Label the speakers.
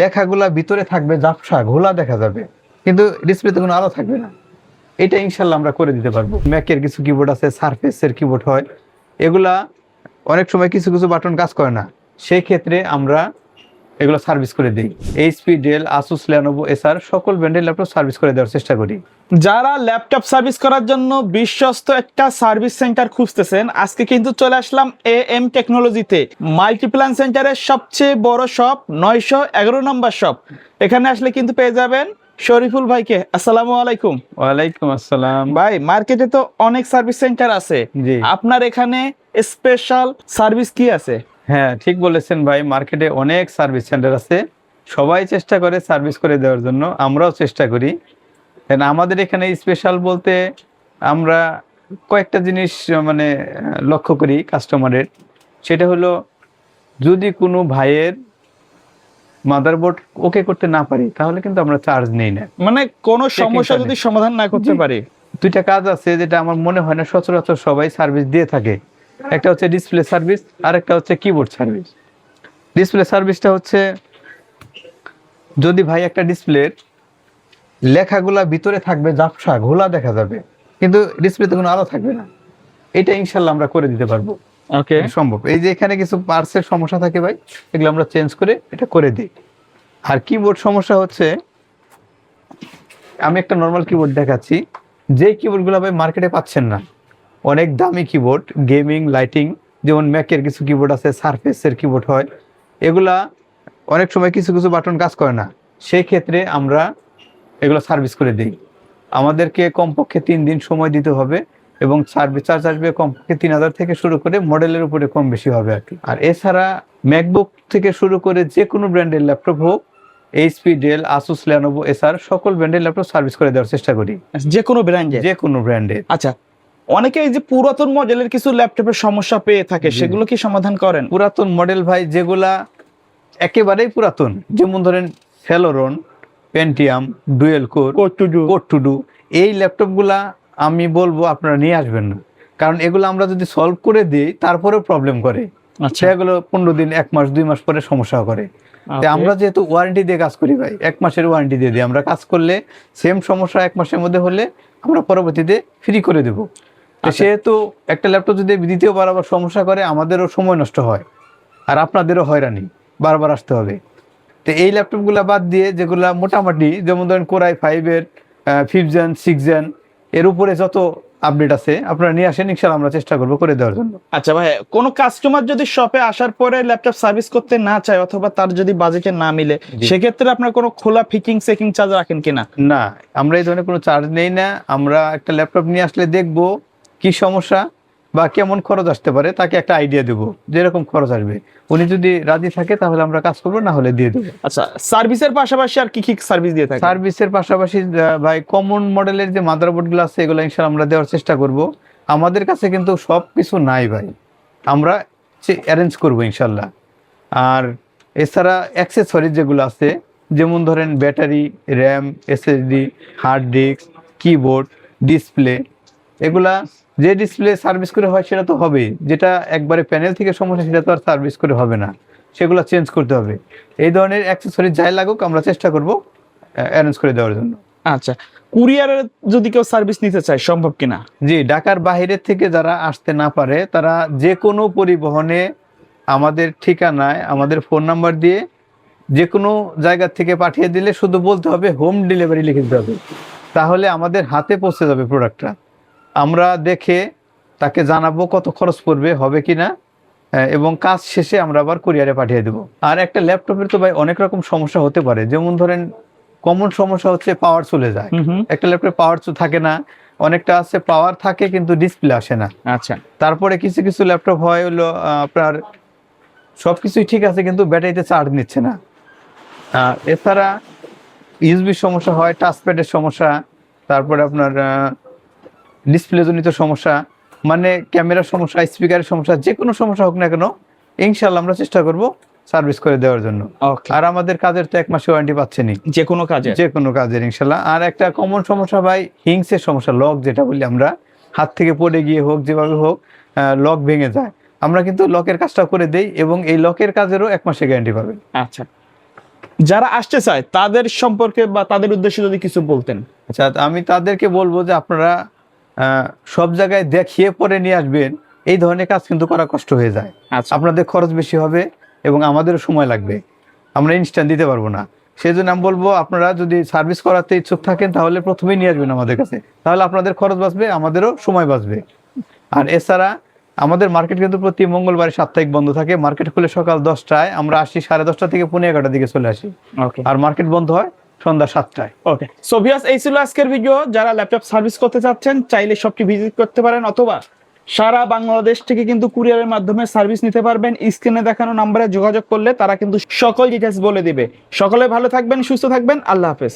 Speaker 1: লেখাগুলা ভিতরে থাকবে, ঝাপসা ঘোলা দেখা যাবে, কিন্তু ডিসপ্লেতে কোনো আলো থাকবে না। এটা ইনশাল্লাহ আমরা করে দিতে পারবো। ম্যাকের কিছু কিবোর্ড আছে, সারফেসের কিবোর্ড হয়, এগুলা অনেক সময় কিছু কিছু বাটন কাজ করে না, সেই ক্ষেত্রে আমরা এগুলো সার্ভিস করে দিই। এইচপি, ডেল, আসুস, লেনোভো, এসার সকল ব্র্যান্ডের ল্যাপটপ সার্ভিস করে দেওয়ার চেষ্টা করি।
Speaker 2: যারা ল্যাপটপ সার্ভিস করার জন্য বিশ্বস্ত একটা সার্ভিস সেন্টার খুঁজতেছেন, আজকে কিন্তু চলে আসলাম AM টেকনোলজিতে, মাল্টিপ্ল্যান সেন্টারের সবচেয়ে বড় শপ, 911 নম্বর শপ। এখানে আসলে কিন্তু পেয়ে যাবেন শরীফুল ভাইকে। আসসালামু আলাইকুম।
Speaker 1: ওয়ালাইকুম আসসালাম।
Speaker 2: ভাই, মার্কেটে তো অনেক সার্ভিস সেন্টার আছে,
Speaker 1: জি।
Speaker 2: আপনার এখানে স্পেশাল সার্ভিস কি আছে?
Speaker 1: হ্যাঁ, ঠিক বলেছেন ভাই, মার্কেটে অনেক সার্ভিস সেন্টার আছে, সবাই চেষ্টা করে সার্ভিস করে দেওয়ার জন্য, আমরাও চেষ্টা করি। আমাদের এখানে স্পেশাল বলতে আমরা কয়েকটা জিনিস মানে লক্ষ্য করি কাস্টমারের। সেটা হলো, যদি কোনো ভাইয়ের মাদারবোর্ড ওকে করতে না পারি, তাহলে কিন্তু আমরা চার্জ নেই না।
Speaker 2: মানে কোনো সমস্যা যদি সমাধান না করতে পারি।
Speaker 1: দুইটা কাজ আছে যেটা আমার মনে হয় না সচরাচর সবাই সার্ভিস দিয়ে থাকে। একটা হচ্ছে ডিসপ্লে সার্ভিস, আর একটা হচ্ছে কিবোর্ড সার্ভিস। ডিসপ্লে সার্ভিসটা হচ্ছে, যদি ভাই একটা ডিসপ্লের লেখাগুলা ভিতরে থাকবে, ঝাপসা ঘোলা দেখা যাবে, কিন্তু ডিসপ্লেতে কোনো আলো থাকবে না, এটা ইনশাল্লাহ আমরা করে দিতে পারবো।
Speaker 2: ওকে,
Speaker 1: সম্ভব। এই যে এখানে কিছু পার্টসের সমস্যা থাকে ভাই, এগুলো আমরা চেঞ্জ করে এটা করে দিই। আর কিবোর্ড সমস্যা হচ্ছে, আমি একটা নর্মাল কিবোর্ড দেখাচ্ছি, যে কিবোর্ডগুলো ভাই মার্কেটে পাচ্ছেন না, অনেক দামি কিবোর্ড, গেমিং, লাইটিং, যেমন ম্যাকের কিছু কিবোর্ড আছে, সারফেসের কিবোর্ড হয়, এগুলা অনেক সময় কিছু কিছু বাটন কাজ করে না, সেই ক্ষেত্রে আমরা এগুলো সার্ভিস করে দিই। আমাদেরকে কমপক্ষে 3 দিন সময় দিতে হবে, এবং সার্ভিস চার্জ আসবে কমপক্ষে 3000 থেকে শুরু করে, মডেলের উপরে কম বেশি হবে আর কি। আর এছাড়া ম্যাকবুক থেকে শুরু করে যে কোনো ব্র্যান্ডের ল্যাপটপ হোক, এইচপি, ডেল, আসুস, লেনোভো, এসার সকল ব্র্যান্ডের ল্যাপটপ সার্ভিস করে দেওয়ার চেষ্টা করি,
Speaker 2: যে কোনো ব্র্যান্ডে,
Speaker 1: যে কোনো ব্র্যান্ডের।
Speaker 2: আচ্ছা, অনেকে এই যে পুরাতন মডেলের কিছু ল্যাপটপের সমস্যা পেয়ে থাকে, সেগুলো কি সমাধান করেন?
Speaker 1: পুরাতন মডেল ভাই, যেগুলা একেবারেই পুরাতন, যেমন ধরেন Celeron, Pentium, dual core, core to do, এই ল্যাপটপগুলা আমি বলবো আপনারা নিয়ে আসবেন না, কারণ এগুলো আমরা যদি সলভ করে দিই তারপরেও প্রবলেম করে।
Speaker 2: আচ্ছা,
Speaker 1: সেগুলো 15 দিন, 1 মাস, 2 মাস পরে সমস্যা করে। আমরা যেহেতু ওয়ারেন্টি দিয়ে কাজ করি ভাই, 1 মাসের ওয়ারেন্টি দিয়ে দিই আমরা, কাজ করলে সেম সমস্যা 1 মাসের মধ্যে হলে আমরা পরবর্তীতে ফ্রি করে দেবো। সেহেতু একটা ল্যাপটপ যদি দ্বিতীয়বার আবার সমস্যা করে, আমাদেরও সময় নষ্ট হয়, আর আপনাদেরও হয়রানি, বারবার আসতে হবে। তো এই ল্যাপটপগুলো বাদ দিয়ে যেগুলা মোটামুটি, যেমন ধরেন core i 5-এর 5th gen, 6th gen, এর উপরে যত আপডেট আছে আপনারা নিয়ে আসেন, ইনশাআল্লাহ আমরা চেষ্টা করবো করে দেওয়ার জন্য।
Speaker 2: আচ্ছা ভাই, কোনো কাস্টমার যদি শপে আসার পরে ল্যাপটপ সার্ভিস করতে না চায়, অথবা তার যদি বাজেটে না মিলে, সেক্ষেত্রে আপনার কোনো খোলা ফিটিং চেকিং চার্জ রাখেন কিনা?
Speaker 1: না, আমরা এই ধরনের কোনো চার্জ নেই না। আমরা একটা ল্যাপটপ নিয়ে আসলে দেখবো কি সমস্যা বা কেমন খরচ আসতে পারে, তাকে একটা আইডিয়া দেবো যেরকম খরচ আসবে, উনি যদি রাজি থাকে তাহলে আমরা কাজ করবো, না হলে দিয়ে দেবো।
Speaker 2: আচ্ছা, সার্ভিসের পাশাপাশি আর কি কি সার্ভিস দিয়ে থাকে?
Speaker 1: সার্ভিসের পাশাপাশি ভাই, কমন মডেলের যে মাদারবোর্ড গুলো আছে, এগুলো ইনশাআল্লাহ আমরা দেওয়ার চেষ্টা করব। আমাদের কাছে কিন্তু সব কিছু নাই ভাই, আমরা অ্যারেঞ্জ করবো ইনশাল্লাহ। আর এছাড়া অ্যাক্সেসরিজ যেগুলো আছে, যেমন ধরেন battery, RAM, SSD, hard disk, keyboard, display, এগুলা যে ডিসপ্লে সার্ভিস করে হয় সেটা তো হবেই, যেটা একবারে প্যানেল থেকে সমস্যা সেটা তো আর সার্ভিস করে হবে না, সেগুলো চেঞ্জ করতে হবে। এই ধরনের অ্যাক্সেসরিজ যাই লাগুক আমরা চেষ্টা করব অ্যারেঞ্জ করে দেওয়ার জন্য।
Speaker 2: আচ্ছা, কুরিয়ারের যদি কেউ সার্ভিস নিতে চায়, সম্ভব কিনা?
Speaker 1: জি, ঢাকার বাইরের থেকে যারা আসতে না পারে, তারা যে কোনো পরিবহনে আমাদের ঠিকানায় আমাদের ফোন নাম্বার দিয়ে যে কোনো জায়গা থেকে পাঠিয়ে দিলে, শুধু বলতে হবে হোম ডেলিভারি লিখে দিতে হবে, তাহলে আমাদের হাতে পৌঁছে যাবে প্রোডাক্টটা। আমরা দেখে তাকে জানাবো কত খরচ পড়বে, হবে কিনা, এবং কাজ শেষে আমরা আবার কুরিয়ারে পাঠিয়ে দেবো। আর একটা ল্যাপটপের তো ভাই অনেক রকম সমস্যা হতে পারে, যেমন ধরেন কমন সমস্যা হচ্ছে পাওয়ার চলে যায়, একটা ল্যাপটপে পাওয়ার থাকে না, অনেকটা আছে পাওয়ার থাকে কিন্তু ডিসপ্লে আসে না।
Speaker 2: আচ্ছা,
Speaker 1: তারপরে কিছু কিছু ল্যাপটপ হয় হলো আপনার সবকিছুই ঠিক আছে কিন্তু ব্যাটারিতে চার্জ নিচ্ছে না। এছাড়া ইউএসবির সমস্যা হয়, টাচপ্যাডের সমস্যা, তারপরে আপনার ডিসপ্লে জনিত সমস্যা, মানে ক্যামেরার সমস্যা, স্পিকারের সমস্যা, যে কোনো সমস্যা হোক না কেন, ইনশাআল্লাহ আমরা চেষ্টা করব সার্ভিস করে দেওয়ার জন্য। আর আমাদের কাজের তো 1 মাসের ওয়ারেন্টি পাচ্ছেনি,
Speaker 2: যে কোনো কাজে,
Speaker 1: যে কোনো কাজের ইনশাআল্লাহ। আর একটা কমন সমস্যা ভাই, হিংসের সমস্যা, লক যেটা বলি আমরা, হাত থেকে পড়ে গিয়ে হোক, যেভাবে হোক লক ভেঙে যায়, আমরা কিন্তু লকের কাজটা করে দেই, এবং এই লকের কাজেরও 1 মাসের গ্যারান্টি পাবেন।
Speaker 2: আচ্ছা, যারা আসতে চায় তাদের সম্পর্কে বা তাদের উদ্দেশ্যে যদি কিছু বলতেন।
Speaker 1: আচ্ছা, আমি তাদেরকে বলবো যে আপনারা সব জায়গায় দেখিয়ে পরে নিয়ে আসবেন, এই ধরনের কাজ কিন্তু করা কষ্ট হয়ে যায়।
Speaker 2: আচ্ছা,
Speaker 1: আপনাদের খরচ বেশি হবে এবং আমাদেরও সময় লাগবে, আমরা ইনস্ট্যান্ট দিতে পারবো না। সেই জন্য আমি বলবো আপনারা যদি সার্ভিস করাতে ইচ্ছুক থাকেন তাহলে প্রথমেই নিয়ে আসবেন আমাদের কাছে, তাহলে আপনাদের খরচ বাঁচবে, আমাদেরও সময় বাঁচবে। আর এছাড়া আমাদের মার্কেট কিন্তু প্রতি মঙ্গলবার সাপ্তাহিক বন্ধ থাকে। মার্কেট খুলে সকাল 10টায়, আমরা আসি 10:30 থেকে 11:30 দিকে চলে আসি।
Speaker 2: ওকে
Speaker 1: আর মার্কেট বন্ধ হয় সন্ধ্যা 7টায়।
Speaker 2: ওকে। সো ভিউয়ার্স, এই ছিল আজকের ভিডিও। যারা ল্যাপটপ সার্ভিস করতে চাচ্ছেন চাইলে শপটি ভিজিট করতে পারেন, অথবা সারা বাংলাদেশ থেকে কিন্তু কুরিয়ারের মাধ্যমে সার্ভিস নিতে পারবেন। স্ক্রিনে দেখানো নম্বরে যোগাযোগ করলে তারা কিন্তু সকল ডিটেলস বলে দিবে। সকলে ভালো থাকবেন, সুস্থ থাকবেন, আল্লাহ হাফেজ।